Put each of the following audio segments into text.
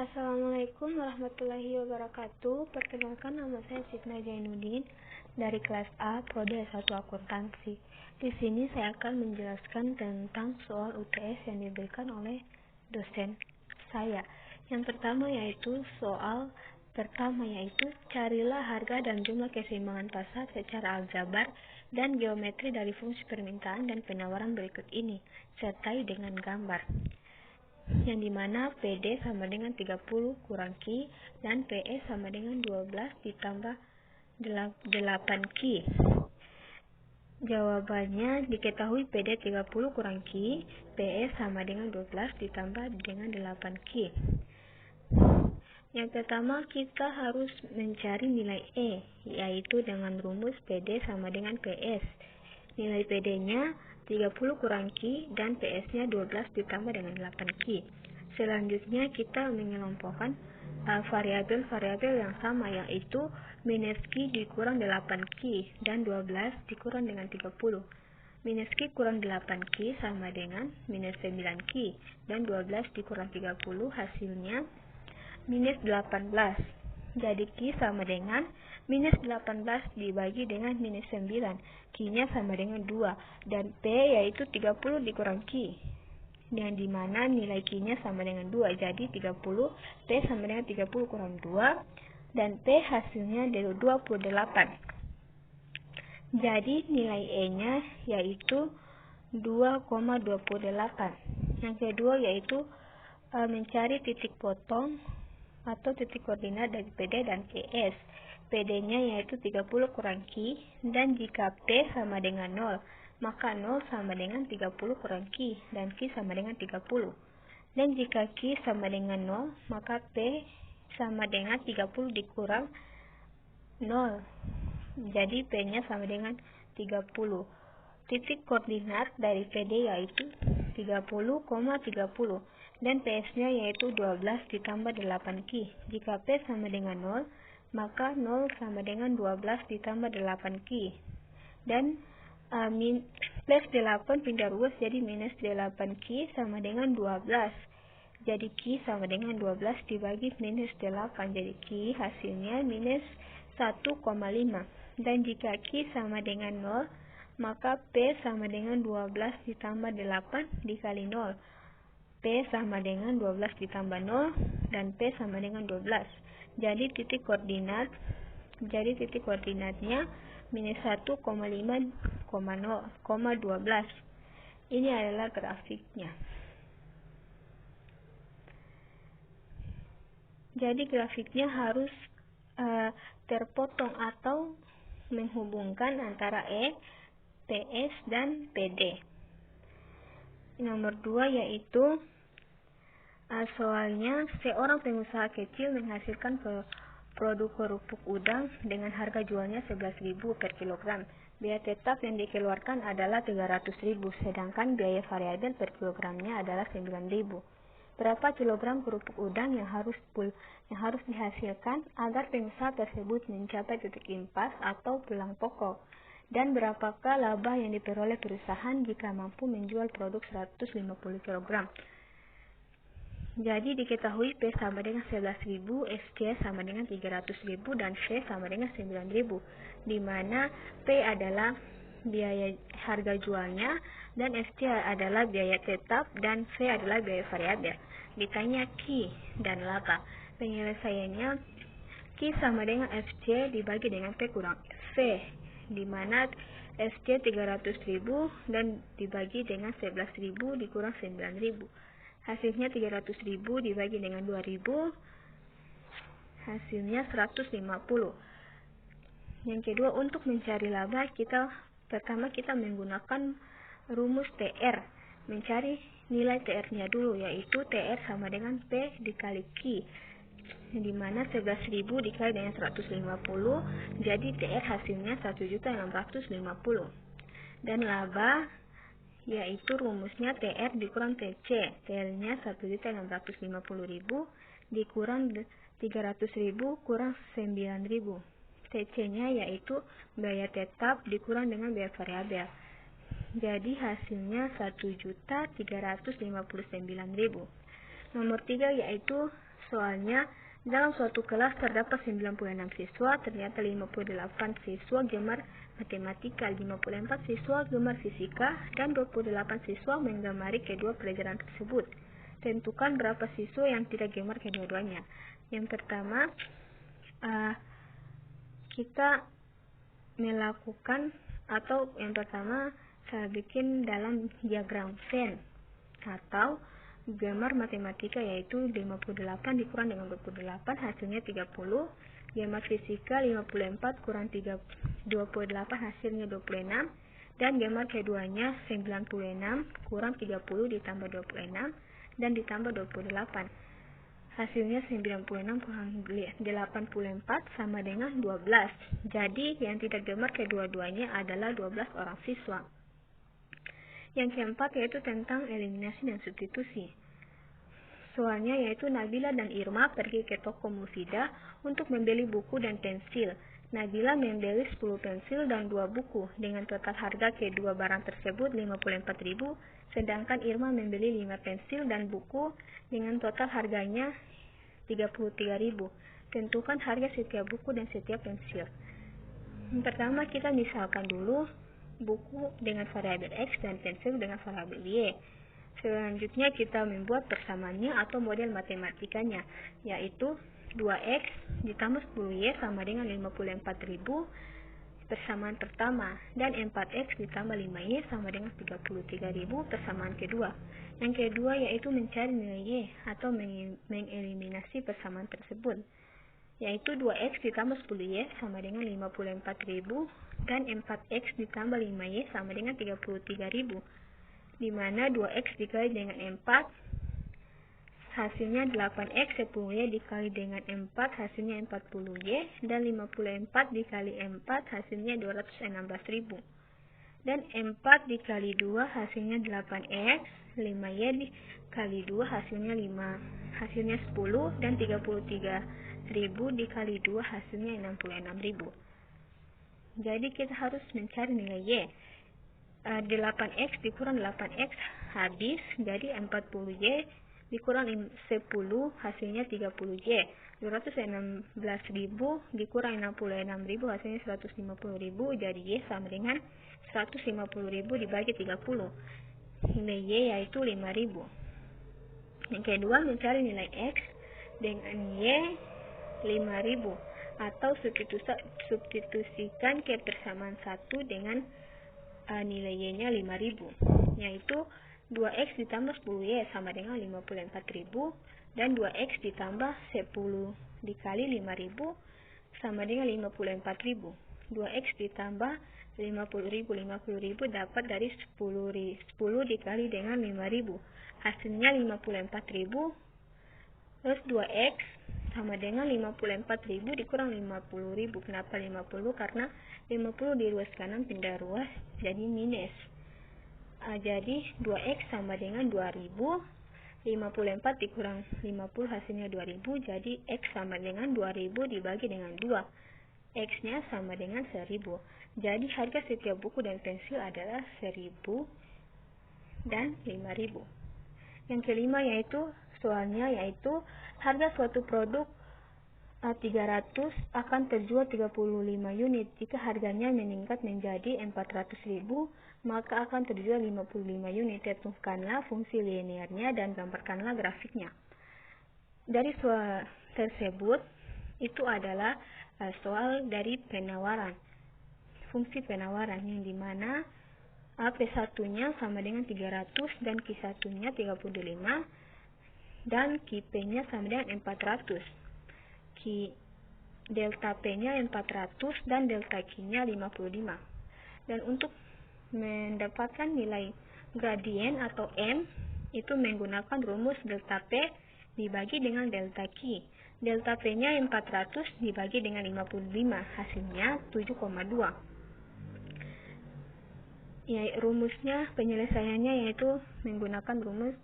Assalamualaikum warahmatullahi wabarakatuh. Perkenalkan, nama saya Sitna Jainuddin dari kelas A, Prodi S1 Akuntansi. Di sini saya akan menjelaskan tentang soal UTS yang diberikan oleh dosen saya. Yang pertama yaitu carilah harga dan jumlah keseimbangan pasar secara aljabar dan geometri dari fungsi permintaan dan penawaran berikut ini, sertai dengan gambar. Yang dimana PD sama dengan 30 kurang Q dan PE sama dengan 12 ditambah 8 Q. Jawabannya diketahui PD 30 kurang Q, PE sama dengan 12 ditambah dengan 8 Q. Yang pertama kita harus mencari nilai E, yaitu dengan rumus PD sama dengan PS. Nilai PD-nya 30 kurang Q dan PS-nya 12 ditambah dengan 8Q. Selanjutnya kita mengelompokkan variabel-variabel yang sama, yaitu minus Q dikurang 8Q dan 12 dikurang dengan 30. Minus Q kurang 8Q sama dengan minus 9Q dan 12 dikurang 30 hasilnya minus 18. Jadi Q sama dengan minus 18 dibagi dengan minus 9. Q-nya sama dengan 2. Dan P yaitu 30 dikurang Q. Yang dimana nilai Q-nya sama dengan 2. Jadi 30, P sama dengan 30 kurang 2. Dan P hasilnya dari 28. Jadi nilai E-nya yaitu 2,28. Yang kedua yaitu mencari titik potong atau titik koordinat dari PD dan QS. PD-nya yaitu 30 kurang Q, dan jika P sama dengan 0, maka 0 sama dengan 30 kurang Q, dan Q sama dengan 30. Dan jika Q sama dengan 0, maka P sama dengan 30 dikurang 0. Jadi P-nya sama dengan 30. Titik koordinat dari PD yaitu 30,30 dan PS-nya yaitu 12 ditambah 8Q. Jika P sama dengan 0, maka 0 sama dengan 12 ditambah 8Q. Dan plus 8 pindah ruas jadi minus 8Q sama dengan 12. Jadi Q sama dengan 12 dibagi minus 8. Jadi Q hasilnya minus 1,5. Dan jika Q sama dengan 0, maka P sama dengan 12 ditambah 8 dikali 0. P sama dengan 12 ditambah 0 dan P sama dengan 12. Jadi titik koordinatnya minus 1,5,12. Ini adalah grafiknya. Jadi grafiknya harus terpotong atau menghubungkan antara E, PS, dan PD. Nomor 2 yaitu soalnya seorang pengusaha kecil menghasilkan produk kerupuk udang dengan harga jualnya 11.000 per kilogram. Biaya tetap yang dikeluarkan adalah 300.000, sedangkan biaya variabel per kilogramnya adalah 9.000. Berapa kilogram kerupuk udang yang harus dihasilkan agar pengusaha tersebut mencapai titik impas atau pulang pokok? Dan berapakah laba yang diperoleh perusahaan jika mampu menjual produk 150 kg? Jadi diketahui P sama dengan 11.000, SC sama dengan 300.000, dan V sama dengan 9.000, di mana P adalah biaya harga jualnya, dan SC adalah biaya tetap, dan V adalah biaya variabel. Ditanya Q dan laba. Penyelesaiannya Q sama dengan FC dibagi dengan P kurang V, di mana SC 300.000 dan dibagi dengan 11.000 dikurang 9.000. Hasilnya 300.000 dibagi dengan 2.000, hasilnya 150. Yang kedua, untuk mencari laba, pertama kita menggunakan rumus TR. Mencari nilai TR-nya dulu, yaitu TR sama dengan P dikali Q, di mana 11.000 dikali dengan 150, jadi TR hasilnya 1.650. Dan laba yaitu rumusnya TR dikurang TC. TR-nya 1.650.000 dikurang 300.000 kurang 9.000. TC-nya yaitu biaya tetap dikurang dengan biaya variabel. Jadi hasilnya 1.359.000. Nomor 3 yaitu Soalnya, dalam suatu kelas terdapat 96 siswa, ternyata 58 siswa gemar matematika, 54 siswa gemar fisika, dan 28 siswa menggemari kedua pelajaran tersebut. Tentukan berapa siswa yang tidak gemar kedua-duanya. Yang pertama, kita melakukan saya bikin dalam diagram Venn atau gemar matematika, yaitu 58 dikurang dengan 28 hasilnya 30, gemar fisika 54 kurang 28 hasilnya 26, dan gemar keduanya 96 kurang 30 ditambah 26 dan ditambah 28 hasilnya 96 kurang 84 sama dengan 12. Jadi yang tidak gemar kedua-duanya adalah 12 orang siswa. Yang keempat yaitu tentang eliminasi dan substitusi. Soalnya yaitu Nabila dan Irma pergi ke toko Mufidah untuk membeli buku dan pensil. Nabila membeli 10 pensil dan 2 buku dengan total harga kedua barang tersebut 54.000, sedangkan Irma membeli 5 pensil dan buku dengan total harganya 33.000. Tentukan harga setiap buku dan setiap pensil. Yang pertama kita misalkan dulu buku dengan variabel X dan pensil dengan variabel Y. Selanjutnya kita membuat persamaannya atau model matematikanya, yaitu 2X ditambah 10Y sama dengan 54.000 persamaan pertama, dan 4X ditambah 5Y sama dengan 33.000 persamaan kedua. Yang kedua yaitu mencari nilai Y atau mengeliminasi persamaan tersebut, yaitu 2X ditambah 10Y sama dengan 54.000 dan 4X ditambah 5Y sama dengan 33.000, di mana 2X dikali dengan 4 hasilnya 8X, 10Y dikali dengan 4 hasilnya 40Y, dan 54 dikali 4 hasilnya 216.000, dan 4 dikali 2 hasilnya 8X, 5Y dikali 2 hasilnya 10, dan 33.000 dikali 2 hasilnya 66.000. Jadi kita harus mencari nilai Y. 8X dikurang 8X habis, jadi 40Y dikurang 10 hasilnya 30Y. 216.000 dikurang 66.000 hasilnya 150.000, jadi Y sama dengan 150.000 dibagi 30. Nilai Y yaitu 5.000. Yang kedua, mencari nilai X dengan Y 5.000 atau substitusikan ke persamaan 1 dengan nilai Y-nya 5.000, yaitu 2X ditambah 10Y sama dengan 54.000, dan 2X ditambah 10 dikali 5.000 sama dengan 54.000. 2X ditambah 50.000 dapat dari 10 dikali dengan 5.000, hasilnya 54.000. Terus 2X sama dengan 54.000 dikurang 50.000. Kenapa 50? Karena 50 di ruas kanan pindah ruas jadi minus. Jadi 2X sama dengan 2.000. 54 dikurang 50 hasilnya 2.000. Jadi X sama dengan 2.000 dibagi dengan 2. X-nya sama dengan 1.000. Jadi harga setiap buku dan pensil adalah 1.000 dan 5.000. Yang kelima yaitu harga suatu produk 300 akan terjual 35 unit. Jika harganya meningkat menjadi 400.000, maka akan terjual 55 unit. Tentukanlah fungsi linearnya dan gambarkanlah grafiknya. Dari soal tersebut, itu adalah soal dari penawaran. Fungsi penawaran yang dimana P1-nya sama dengan 300 dan Q1-nya 35 dan Q-nya sama dengan 400. Delta P-nya 400 dan delta Q-nya 55. Dan untuk mendapatkan nilai gradien atau M itu menggunakan rumus delta P dibagi dengan delta Q. Delta P-nya 400 dibagi dengan 55, hasilnya 7,2. Ya, rumusnya penyelesaiannya yaitu menggunakan rumus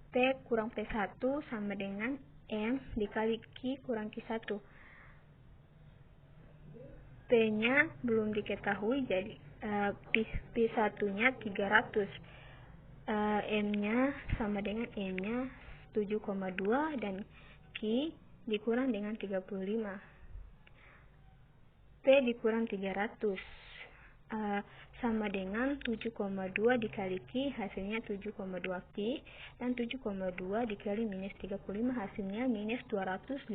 P kurang P1 sama dengan M dikali Q kurang Q1. P-nya belum diketahui, jadi P1-nya 300. M-nya sama dengan M-nya 7,2 dan Q dikurang dengan 35. P dikurang 300 sama dengan 7,2 dikali Q hasilnya 7,2 Q, dan 7,2 dikali minus 35 hasilnya minus 252,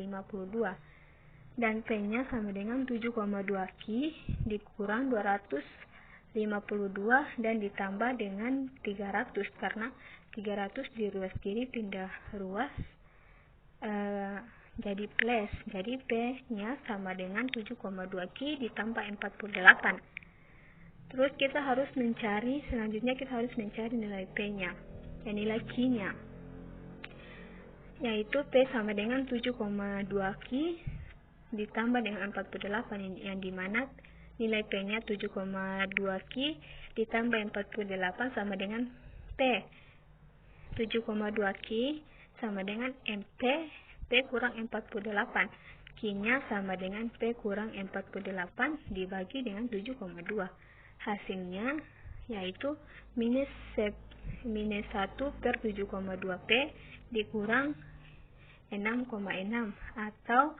dan P nya sama dengan 7,2 Q dikurang 252 dan ditambah dengan 300, karena 300 di ruas kiri pindah ruas jadi plus. Jadi P nya sama dengan 7,2 Q ditambah 48. Terus selanjutnya kita harus mencari nilai P nya dan nilai Q nya, yaitu P sama dengan 7,2 Q ditambah dengan 48, yang dimana nilai P nya 7,2 Q ditambah 48 sama dengan P. 7,2 Q sama dengan MP, P kurang 48. Q nya sama dengan P kurang 48 dibagi dengan 7,2. Hasilnya yaitu minus 1/7,2 P dikurang 6,6 atau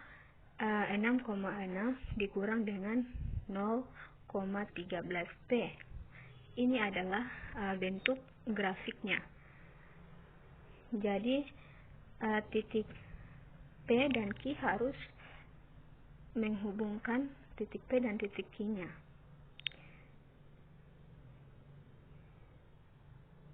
6,6 dikurang dengan 0,13 P. Ini adalah bentuk grafiknya. Jadi titik P dan Q harus menghubungkan titik P dan titik Q nya.